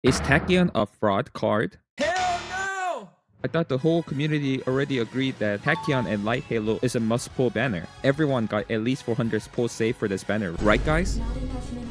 Is Tachyon a fraud card? Hell no! I thought the whole community already agreed that Tachyon and Light Halo is a must-pull banner. Everyone got at least 400 pulls saved for this banner, right guys?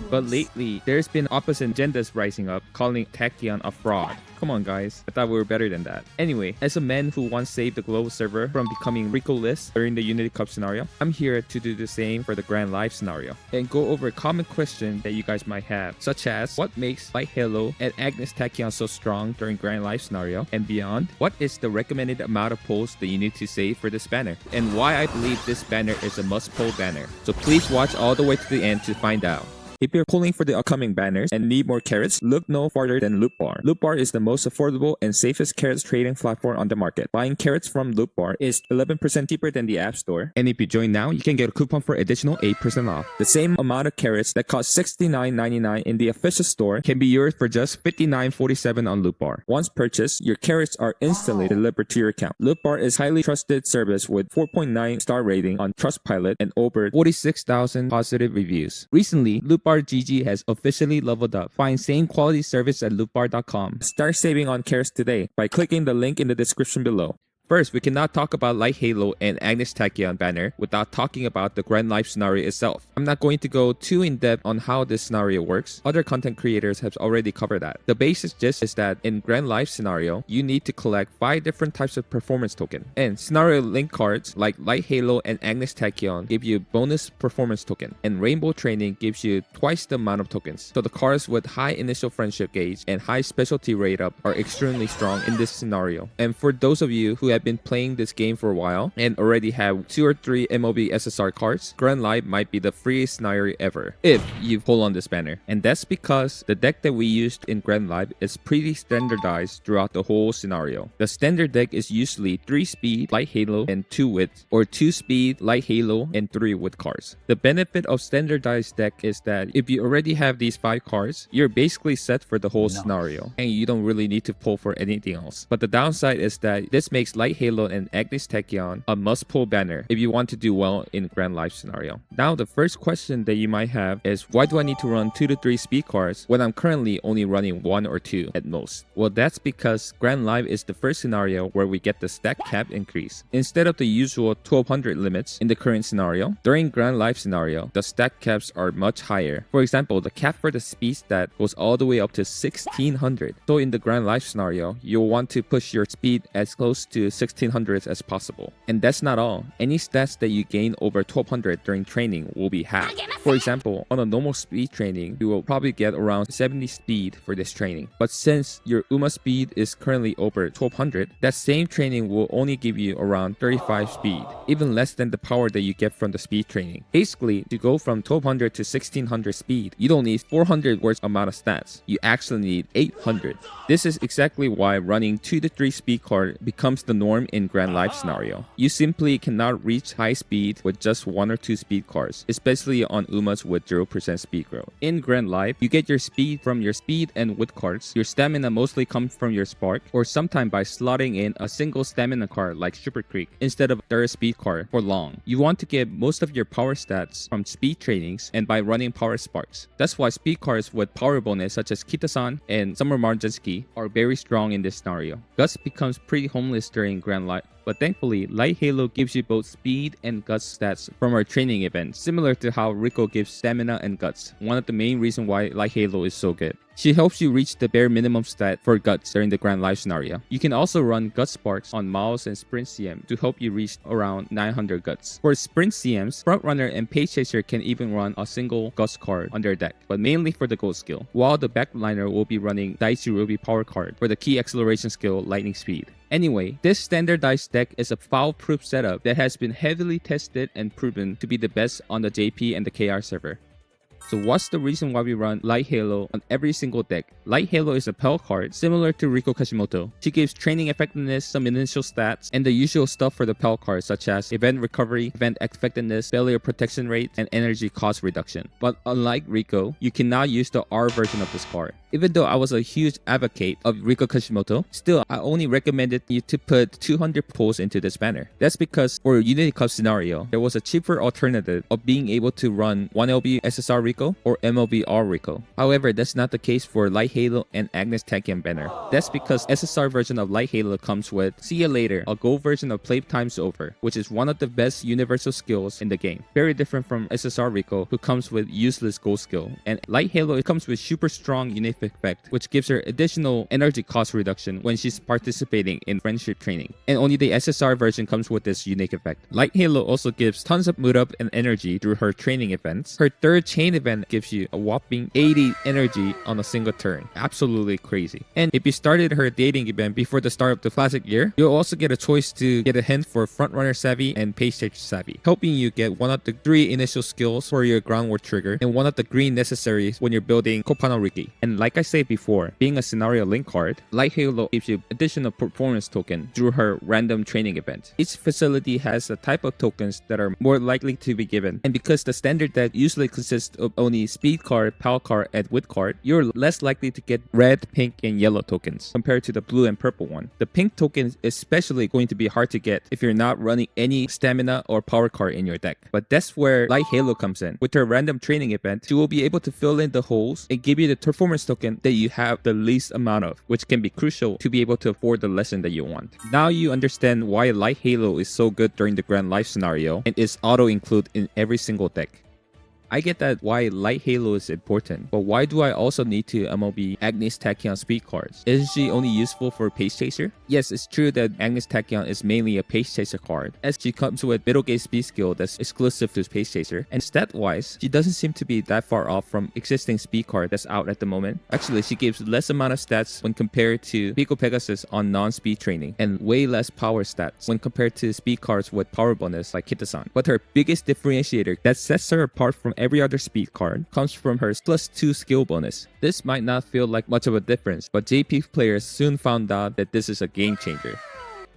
But lately, there's been opposite agendas rising up, calling Tachyon a fraud. Come on guys, I thought we were better than that. Anyway, as a man who once saved the global server from becoming Rico-less during the Unity Cup scenario, I'm here to do the same for the Grand Live scenario, and go over a common question that you guys might have, such as, what makes Light Halo and Agnes Tachyon so strong during Grand Live scenario and beyond? What is the recommended amount of pulls that you need to save for this banner? And why I believe this banner is a must-pull banner. So please watch all the way to the end to find out. If you're pulling for the upcoming banners and need more carats, look no farther than Loot Bar. Loot Bar is the most affordable and safest carats trading platform on the market. Buying carats from Loot Bar is 11% cheaper than the App Store. And if you join now, you can get a coupon for additional 8% off. The same amount of carats that cost $69.99 in the official store can be yours for just $59.47 on Loot Bar. Once purchased, your carats are instantly delivered to your account. Loot Bar is highly trusted service with 4.9 star rating on Trustpilot and over 46,000 positive reviews. Recently, Loot Bar GG has officially leveled up. Find same quality service at lootbar.com. Start saving on carats today by clicking the link in the description below. First, we cannot talk about Light Halo and Agnes Tachyon banner without talking about the Grand Life scenario itself. I'm not going to go too in-depth on how this scenario works. Other content creators have already covered that. The basic gist is that in Grand Life scenario, you need to collect 5 different types of performance token. And scenario link cards like Light Halo and Agnes Tachyon give you bonus performance token. And Rainbow Training gives you twice the amount of tokens. So the cards with high initial friendship gauge and high specialty rate up are extremely strong in this scenario. And for those of you who have been playing this game for a while and already have 2 or 3 MOB SSR cards, Grand Live might be the freest scenario ever if you pull on this banner. And that's because the deck that we used in Grand Live is pretty standardized throughout the whole scenario. The standard deck is usually 3 speed, Light Halo, and 2 wit, or 2 speed, Light Halo, and 3 wit cards. The benefit of standardized deck is that if you already have these 5 cards, you're basically set for the whole scenario, and you don't really need to pull for anything else. But the downside is that this makes Light Halo and Agnes Tachyon a must-pull banner if you want to do well in Grand Life scenario. Now, the first question that you might have is, why do I need to run 2 to 3 speed cards when I'm currently only running 1 or 2 at most? Well, that's because Grand Live is the first scenario where we get the stack cap increase. Instead of the usual 1200 limits in the current scenario, during Grand Life scenario, the stack caps are much higher. For example, the cap for the speed stat goes all the way up to 1600. So in the Grand Life scenario, you'll want to push your speed as close to 1600 as possible. And that's not all. Any stats that you gain over 1200 during training will be halved. For example, on a normal speed training, you will probably get around 70 speed for this training. But since your UMA speed is currently over 1200, that same training will only give you around 35 speed, even less than the power that you get from the speed training. Basically, to go from 1200 to 1600 speed, you don't need 400 worth amount of stats. You actually need 800. This is exactly why running 2 to 3 speed card becomes the norm in Grand Life scenario. You simply cannot reach high speed with just 1 or 2 speed cards, especially on UMAs with 0% speed growth. In Grand Life, you get your speed from your speed and wit cards. Your stamina mostly comes from your spark, or sometimes by slotting in a single stamina card like Super Creek instead of third speed card for long. You want to get most of your power stats from speed trainings and by running power sparks. That's why speed cards with power bonus such as Kitasan and Summer Marjinski are very strong in this scenario. Guts becomes pretty homeless during Grand Life. But thankfully, Light Halo gives you both speed and guts stats from our training event, similar to how Rico gives stamina and guts, one of the main reasons why Light Halo is so good. She helps you reach the bare minimum stat for guts during the Grand Life scenario. You can also run gut sparks on Miles and Sprint CM to help you reach around 900 guts. For Sprint CMs, Frontrunner and Page Chaser can even run a single guts card on their deck, but mainly for the gold skill, while the backliner will be running Daichi Ruby power card for the key acceleration skill Lightning Speed. Anyway, this standardized deck is a foul-proof setup that has been heavily tested and proven to be the best on the JP and the KR server. So what's the reason why we run Light Halo on every single deck? Light Halo is a Pell card similar to Riko Kashimoto. She gives training effectiveness, some initial stats, and the usual stuff for the Pell cards such as event recovery, event effectiveness, failure protection rate, and energy cost reduction. But unlike Riko, you cannot use the R version of this card. Even though I was a huge advocate of Riko Kashimoto, still I only recommended you to put 200 pulls into this banner. That's because for a Unity Cup scenario, there was a cheaper alternative of being able to run 1LB SSR Riko Rico or MLB All Rico. However, that's not the case for Light Halo and Agnes Tachyon banner. That's because SSR version of Light Halo comes with See Ya Later, a gold version of Playtime's Over, which is one of the best universal skills in the game. Very different from SSR Rico, who comes with useless gold skill. And Light Halo, it comes with super strong unique effect, which gives her additional energy cost reduction when she's participating in friendship training. And only the SSR version comes with this unique effect. Light Halo also gives tons of mood up and energy through her training events. Her third chain event gives you a whopping 80 energy on a single turn. Absolutely crazy. And if you started her dating event before the start of the classic year, you'll also get a choice to get a hint for Frontrunner Savvy and Pace Chaser Savvy, helping you get one of the 3 initial skills for your ground war trigger and one of the green necessaries when you're building Kopano Riki. And like I said before, being a scenario link card, Light Halo gives you additional performance token through her random training event. Each facility has a type of tokens that are more likely to be given, and because the standard deck usually consists of only speed card, power card, and wit card, you're less likely to get red, pink, and yellow tokens compared to the blue and purple one. The pink token is especially going to be hard to get if you're not running any stamina or power card in your deck. But that's where Light Halo comes in. With her random training event, she will be able to fill in the holes and give you the performance token that you have the least amount of, which can be crucial to be able to afford the lesson that you want. Now you understand why Light Halo is so good during the Grand Life scenario and is auto-include in every single deck. I get that why Light Halo is important, but why do I also need to MLB Agnes Tachyon speed cards? Isn't she only useful for Pace Chaser? Yes, it's true that Agnes Tachyon is mainly a Pace Chaser card, as she comes with middle gauge speed skill that's exclusive to Pace Chaser, and stat-wise, she doesn't seem to be that far off from existing speed card that's out at the moment. Actually, she gives less amount of stats when compared to Pico Pegasus on non-speed training, and way less power stats when compared to speed cards with power bonus like Kitasan. But her biggest differentiator that sets her apart from every other speed card comes from her +2 skill bonus. This might not feel like much of a difference, but JP players soon found out that this is a game changer.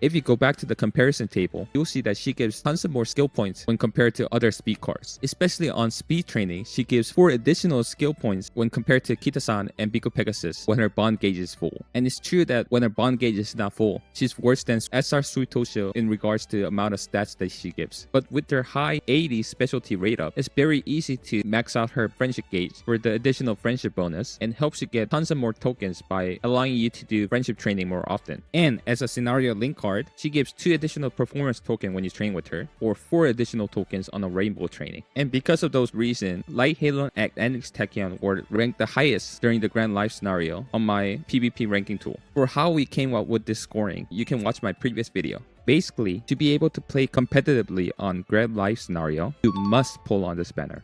If you go back to the comparison table, you'll see that she gives tons of more skill points when compared to other speed cards. Especially on speed training, she gives 4 additional skill points when compared to Kitasan and Pico Pegasus when her bond gauge is full. And it's true that when her bond gauge is not full, she's worse than SR Suitoshio in regards to the amount of stats that she gives. But with her high 80 specialty rate up, it's very easy to max out her friendship gauge for the additional friendship bonus and helps you get tons of more tokens by allowing you to do friendship training more often. And as a scenario link card, she gives 2 additional performance tokens when you train with her, or 4 additional tokens on a rainbow training. And because of those reasons, Light Halo and Agnes Tachyon were ranked the highest during the Grand Life scenario on my PvP ranking tool. For how we came up with this scoring, you can watch my previous video. Basically, to be able to play competitively on Grand Life scenario, you must pull on this banner.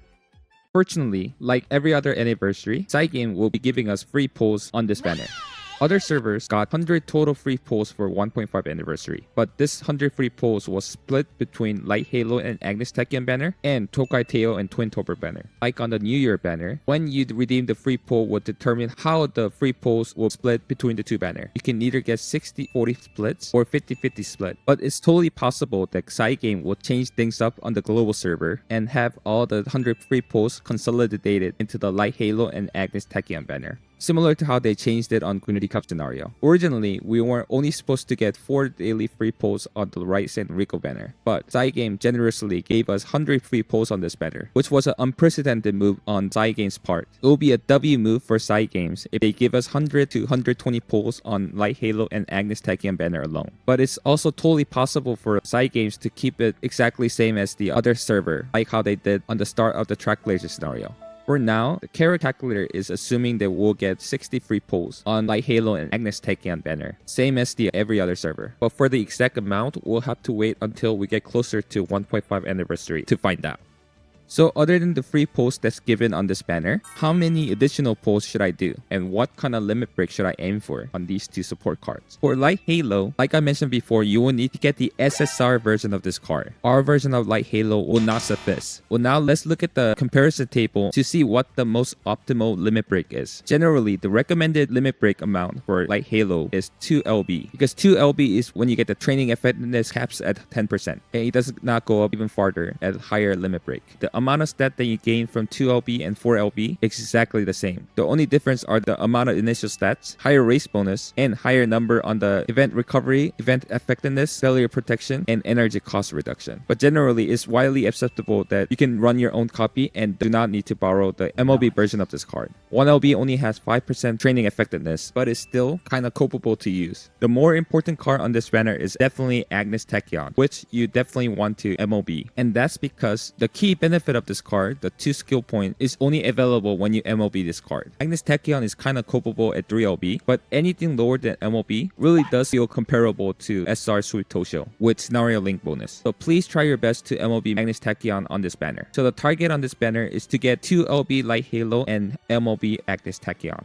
Fortunately, like every other anniversary, Cygame will be giving us free pulls on this banner. Other servers got 100 total free pulls for 1.5 anniversary, but this 100 free pulls was split between Light Halo and Agnes Tachyon banner and Tokai Teo and Twin Topper banner. Like on the New Year banner, when you redeem the free pull would determine how the free pulls will split between the 2 banners. You can either get 60-40 splits or 50-50 split, but it's totally possible that Cygame will change things up on the global server and have all the 100 free pulls consolidated into the Light Halo and Agnes Tachyon banner. Similar to how they changed it on Community Cup scenario. Originally, we were only supposed to get 4 daily free pulls on the Right and Rico banner, but Cygame generously gave us 100 free pulls on this banner, which was an unprecedented move on Cygame's part. It will be a W move for Cygames if they give us 100 to 120 pulls on Light Halo and Agnes Tachyon banner alone. But it's also totally possible for Cygames to keep it exactly same as the other server, like how they did on the start of the Trackblazer scenario. For now, the Carat calculator is assuming that we'll get 60 free pulls on Light Halo and Agnes Tachyon banner, same as the every other server. But for the exact amount, we'll have to wait until we get closer to 1.5 anniversary to find out. So other than the free pulls that's given on this banner, how many additional pulls should I do? And what kind of limit break should I aim for on these 2 support cards? For Light Halo, like I mentioned before, you will need to get the SSR version of this card. Our version of Light Halo will not suffice. Well, now let's look at the comparison table to see what the most optimal limit break is. Generally, the recommended limit break amount for Light Halo is 2 LB, because 2 LB is when you get the training effectiveness caps at 10%, and it does not go up even farther at higher limit break. The amount of stat that you gain from 2LB and 4LB is exactly the same. The only difference are the amount of initial stats, higher race bonus, and higher number on the event recovery, event effectiveness, failure protection, and energy cost reduction. But generally, it's widely acceptable that you can run your own copy and do not need to borrow the MLB version of this card. 1LB only has 5% training effectiveness, but is still kind of capable to use. The more important card on this banner is definitely Agnes Tachyon, which you definitely want to MLB. And that's because the key benefit of this card, the 2 skill point, is only available when you MLB this card. Agnes Tachyon is kind of capable at 3LB, but anything lower than MLB really does feel comparable to SR Sweep Tosho with scenario link bonus. So please try your best to MLB Agnes Tachyon on this banner. So the target on this banner is to get 2LB Light Halo and MLB Agnes Tachyon.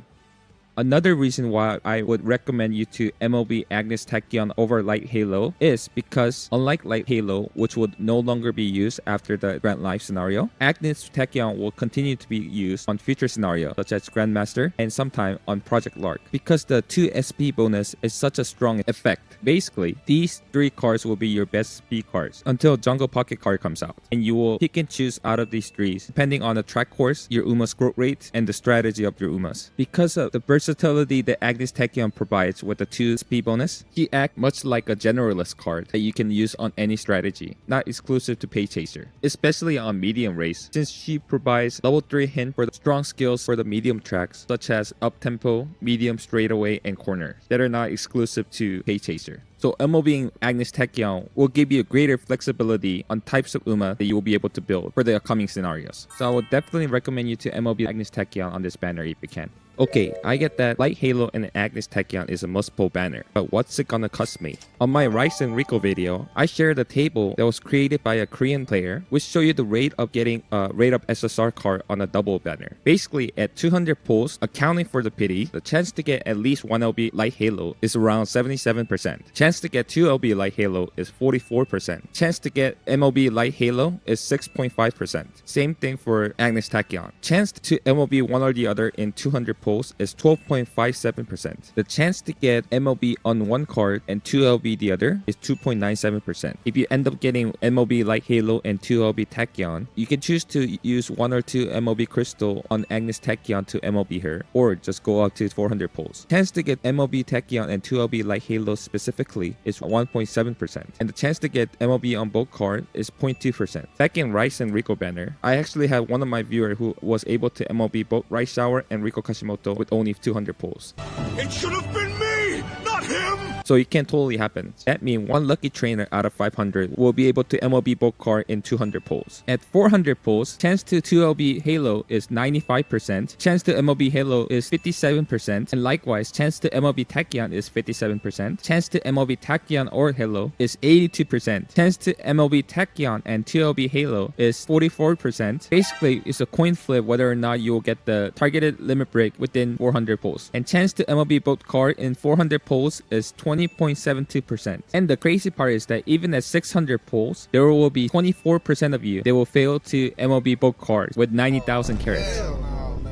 Another reason why I would recommend you to MLB Agnes Tachyon over Light Halo is because unlike Light Halo, which would no longer be used after the Grand Life scenario, Agnes Tachyon will continue to be used on future scenarios such as Grandmaster and sometime on Project Lark because the 2 SP bonus is such a strong effect. Basically, these 3 cards will be your best SP cards until Jungle Pocket card comes out, and you will pick and choose out of these 3 depending on the track course, your Uma's growth rate, and the strategy of your Umas. Because of the versatility that Agnes Tachyon provides with the 2 speed bonus, she acts much like a generalist card that you can use on any strategy, not exclusive to Pay Chaser, especially on medium race, since she provides level 3 hint for the strong skills for the medium tracks such as up tempo, medium straightaway, and corner that are not exclusive to Pay Chaser. So MLBing Agnes Tachyon will give you greater flexibility on types of Uma that you will be able to build for the upcoming scenarios. So I would definitely recommend you to MLB Agnes Tachyon on this banner if you can. Okay, I get that Light Halo and Agnes Tachyon is a must-pull banner, but what's it gonna cost me? On my Rice and Rico video, I shared a table that was created by a Korean player which show you the rate of getting a rate up SSR card on a double banner. Basically, at 200 pulls, accounting for the pity, the chance to get at least 1 LB Light Halo is around 77%. Chance to get 2 LB Light Halo is 44%. Chance to get MLB Light Halo is 6.5%. Same thing for Agnes Tachyon. Chance to MLB one or the other in 200 pulls is 12.57%. The chance to get MLB on one card and 2 LB the other is 2.97%. If you end up getting MLB Light Halo and 2 LB Tachyon, you can choose to use 1 or 2 MLB Crystal on Agnes Tachyon to MLB her, or just go up to 400 pulls. Chance to get MLB Tachyon and 2 LB Light Halo specifically is 1.7%, and the chance to get MLB on both cards is 0.2%. Back in Rice and Rico banner, I actually had one of my viewers who was able to MLB both Rice Shower and Rico Kashimoto with only 200 pulls. It should have been me, not him! So it can totally happen. That means one lucky trainer out of 500 will be able to MLB both card in 200 pulls. At 400 pulls, chance to 2LB Halo is 95%, chance to MLB Halo is 57%, and likewise, chance to MLB Tachyon is 57%, chance to MLB Tachyon or Halo is 82%, chance to MLB Tachyon and 2LB Halo is 44%. Basically, it's a coin flip whether or not you will get the targeted limit break within 400 pulls. And chance to MLB both card in 400 pulls is 20.72%. And the crazy part is that even at 600 pulls, there will be 24% of you that will fail to MLB both cards with 90,000 carats.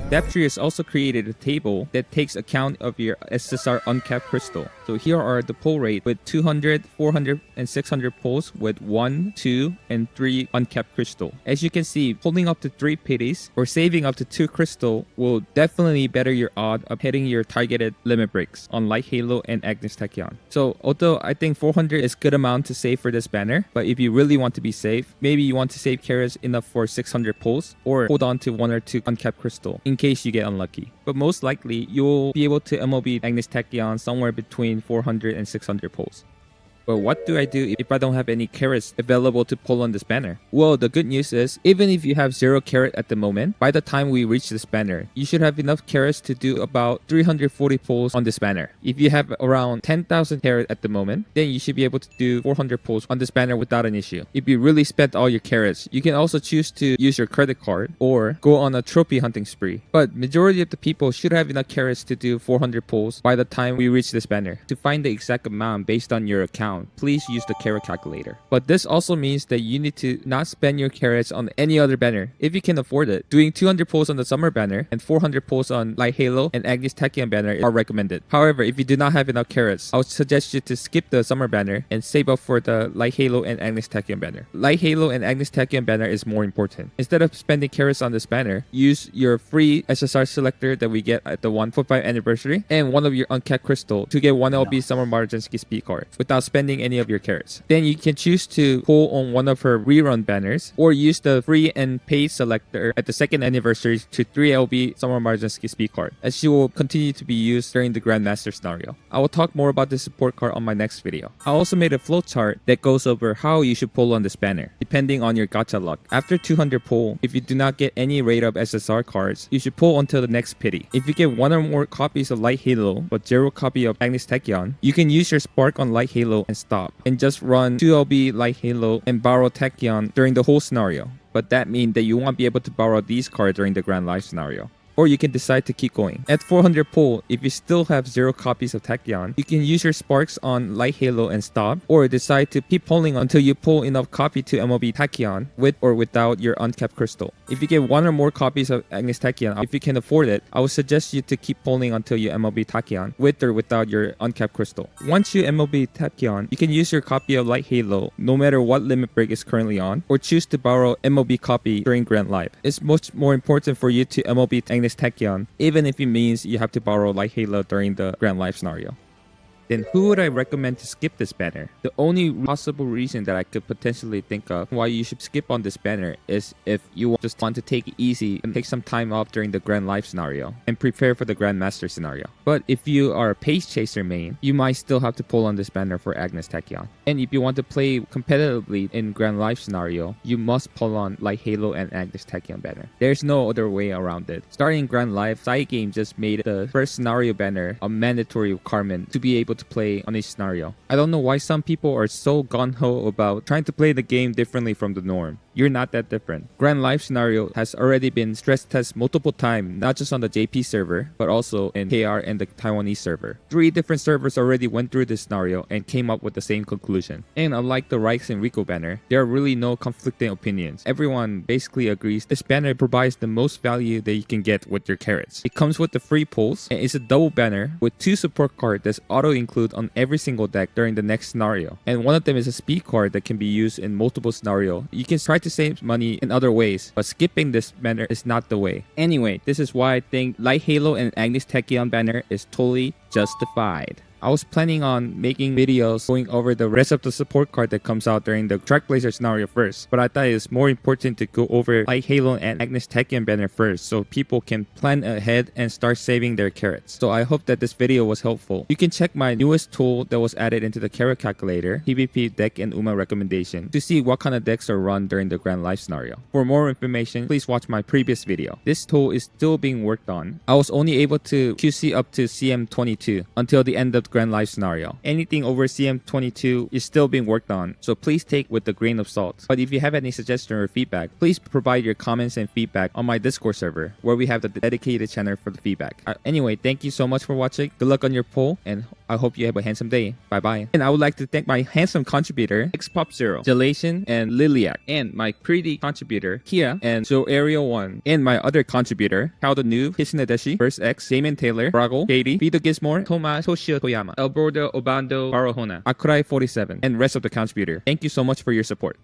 Deptree has also created a table that takes account of your SSR uncapped crystal. So here are the pull rate with 200, 400, and 600 pulls with 1, 2, and 3 uncapped crystal. As you can see, pulling up to 3 pities or saving up to 2 crystal will definitely better your odds of hitting your targeted limit breaks on Light Halo and Agnes Tachyon. So although I think 400 is good amount to save for this banner, but if you really want to be safe, maybe you want to save carats enough for 600 pulls or hold on to 1 or 2 uncapped crystal in case you get unlucky. But most likely, you'll be able to MLB Agnes Tachyon somewhere between 400 and 600 pulls. But what do I do if I don't have any carats available to pull on this banner? Well, the good news is, even if you have 0 carat at the moment, by the time we reach this banner, you should have enough carats to do about 340 pulls on this banner. If you have around 10,000 carat at the moment, then you should be able to do 400 pulls on this banner without an issue. If you really spent all your carats, you can also choose to use your credit card or go on a trophy hunting spree. But majority of the people should have enough carats to do 400 pulls by the time we reach this banner. To find the exact amount based on your account, down, please use the Carat calculator. But this also means that you need to not spend your carats on any other banner if you can afford it. Doing 200 pulls on the summer banner and 400 pulls on Light Halo and Agnes Tachyon banner are recommended. However, if you do not have enough carats, I would suggest you to skip the summer banner and save up for the Light Halo and Agnes Tachyon banner. Light Halo and Agnes Tachyon banner is more important. Instead of spending carats on this banner, use your free SSR selector that we get at the 1.5 anniversary and one of your uncapped crystal to get 1 LB Summer Marjanski speed card without spending any of your carats. Then you can choose to pull on one of her rerun banners or use the free and paid selector at the 2nd anniversary to 3 LB Summer Marjanski speed card, as she will continue to be used during the Grandmaster scenario. I will talk more about this support card on my next video. I also made a flowchart that goes over how you should pull on this banner, depending on your gacha luck. After 200 pull, if you do not get any rate up SSR cards, you should pull until the next pity. If you get 1 or more copies of Light Halo but 0 copy of Agnes Tachyon, you can use your spark on Light Halo and stop, and just run 2 LB Light Halo and borrow Tachyon during the whole scenario. But that means that you won't be able to borrow these cards during the Grand Life scenario. Or you can decide to keep going. At 400 pull, if you still have 0 copies of Tachyon, you can use your sparks on Light Halo and stop, or decide to keep pulling until you pull enough copy to MLB Tachyon with or without your uncapped crystal. If you get 1 or more copies of Agnes Tachyon, if you can afford it, I would suggest you to keep pulling until you MLB Tachyon with or without your uncapped crystal. Once you MLB Tachyon, you can use your copy of Light Halo no matter what limit break is currently on, or choose to borrow MLB copy during Grand Life. It's much more important for you to MLB Agnes Tachyon, even if it means you have to borrow Light Halo during the Grand Life scenario. Then who would I recommend to skip this banner? The only possible reason that I could potentially think of why you should skip on this banner is if you just want to take it easy and take some time off during the Grand Life scenario and prepare for the Grandmaster scenario. But if you are a Pace Chaser main, you might still have to pull on this banner for Agnes Tachyon. And if you want to play competitively in Grand Life scenario, you must pull on Light Halo and Agnes Tachyon banner. There's no other way around it. Starting Grand Life, Side Game just made the first scenario banner a mandatory requirement to be able to play on each scenario. I don't know why some people are so gung-ho about trying to play the game differently from the norm. You're not that different. Grand Life scenario has already been stress tested multiple times, not just on the JP server, but also in KR and the Taiwanese server. 3 different servers already went through this scenario and came up with the same conclusion. And unlike the Rikes and Rico banner, there are really no conflicting opinions. Everyone basically agrees this banner provides the most value that you can get with your carats. It comes with the free pulls, and it's a double banner with 2 support cards that's auto-include on every single deck during the next scenario. And one of them is a speed card that can be used in multiple scenarios. You can try to save money in other ways, but skipping this banner is not the way. Anyway, this is why I think Light Halo and Agnes Tachyon banner is totally justified. I was planning on making videos going over the rest of the support card that comes out during the Trackblazer scenario first, but I thought it's more important to go over Light Halo and Agnes Tachyon banner first so people can plan ahead and start saving their carats. So I hope that this video was helpful. You can check my newest tool that was added into the Carat calculator, PvP deck and UMA recommendation, to see what kind of decks are run during the Grand Life scenario. For more information, please watch my previous video. This tool is still being worked on. I was only able to QC up to CM22 until the end of Grand Life scenario. Anything over CM22 is still being worked on, so please take with a grain of salt. But if you have any suggestion or feedback, please provide your comments and feedback on my Discord server, where we have the dedicated channel for the feedback. Anyway, thank you so much for watching. Good luck on your poll, and I hope you have a handsome day. Bye bye. And I would like to thank my handsome contributor, XPop0, Gelation, and Liliac, and my pretty contributor, Kia, and Joe Ariel 1, and my other contributor, How the Noob, Hisinadeshi, First X, Damon Taylor, Brago, Katie, Vito Gizmore, Thomas, Toshio Toyama, Alberto Obando, Barohona, Akurai 47, and rest of the contributor. Thank you so much for your support.